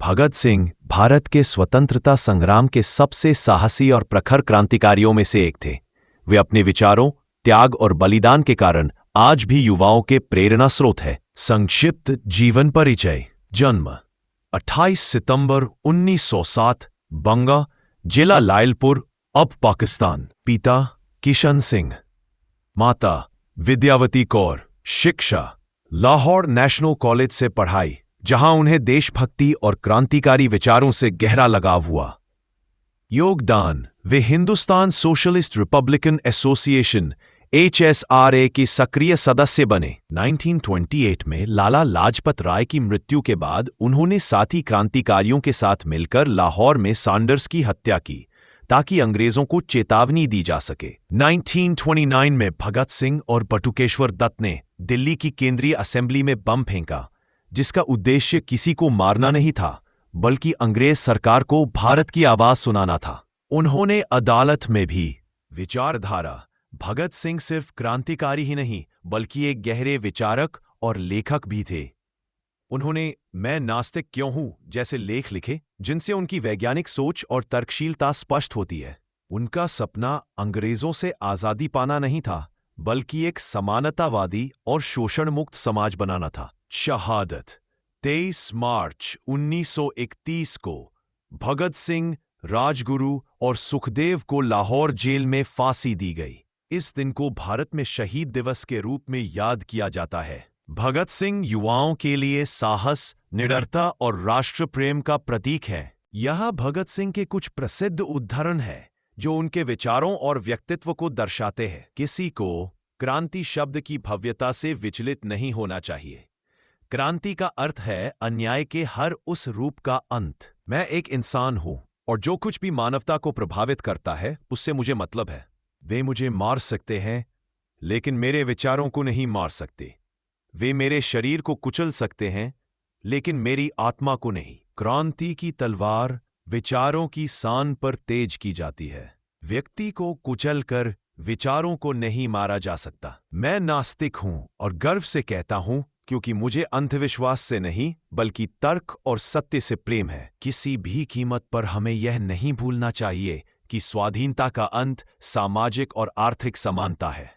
भगत सिंह भारत के स्वतंत्रता संग्राम के सबसे साहसी और प्रखर क्रांतिकारियों में से एक थे। वे अपने विचारों, त्याग और बलिदान के कारण आज भी युवाओं के प्रेरणा स्रोत है। संक्षिप्त जीवन परिचय। जन्म 28 सितंबर 1907, बंगा, जिला लायलपुर, अब पाकिस्तान। पिता किशन सिंह, माता विद्यावती कौर। शिक्षा लाहौर नेशनल कॉलेज से पढ़ाई, जहां उन्हें देशभक्ति और क्रांतिकारी विचारों से गहरा लगाव हुआ। योगदान, वे Hindustan socialist republican association HSRA की सक्रिय सदस्य बने। 1928 में लाला लाजपत राय की मृत्यु के बाद उन्होंने साथी क्रांतिकारियों के साथ मिलकर लाहौर में सैंडर्स की हत्या की ताकि अंग्रेजों को चेतावनी दी जा सके। 1929 में भगत सिंह और बटुकेश्वर दत्त ने दिल्ली की केंद्रीय असेंबली में बम फेंका, जिसका उद्देश्य किसी को मारना नहीं था, बल्कि अंग्रेज सरकार को भारत की आवाज सुनाना था। उन्होंने अदालत में भी विचारधारा। भगत सिंह सिर्फ क्रांतिकारी ही नहीं, बल्कि एक गहरे विचारक और लेखक भी थे। उन्होंने मैं नास्तिक क्यों हूं जैसे लेख लिखे, जिनसे उनकी वैज्ञानिक सोच और तर्कशीलता स्पष्ट होती है। उनका सपना अंग्रेजों से आजादी पाना नहीं था, बल्कि एक समानतावादी और शोषण मुक्त समाज बनाना था। शहादत 23 मार्च 1931 को भगत सिंह, राजगुरु और सुखदेव को लाहौर जेल में फांसी दी गई। इस दिन को भारत में शहीद दिवस के रूप में याद किया जाता है। भगत सिंह युवाओं के लिए साहस, निडरता और राष्ट्र प्रेम का प्रतीक है। यह भगत सिंह के कुछ प्रसिद्ध उदाहरण हैं जो उनके विचारों और व्यक्तित्व को दर्शाते हैं। किसी को क्रांति शब्द की भव्यता से विचलित नहीं होना चाहिए। क्रांति का अर्थ है अन्याय के हर उस रूप का अंत। मैं एक इंसान हूं और जो कुछ भी मानवता को प्रभावित करता है उससे मुझे मतलब है। वे मुझे मार सकते हैं, लेकिन मेरे विचारों को नहीं मार सकते। वे मेरे शरीर को कुचल सकते हैं, लेकिन मेरी आत्मा को नहीं। क्रांति की तलवार विचारों की सान पर तेज की जाती है। व्यक्ति को कुचल कर विचारों को नहीं मारा जा सकता। मैं नास्तिक हूं और गर्व से कहता हूं, क्योंकि मुझे अंधविश्वास से नहीं, बल्कि तर्क और सत्य से प्रेम है। किसी भी कीमत पर हमें यह नहीं भूलना चाहिए कि स्वाधीनता का अंत सामाजिक और आर्थिक समानता है।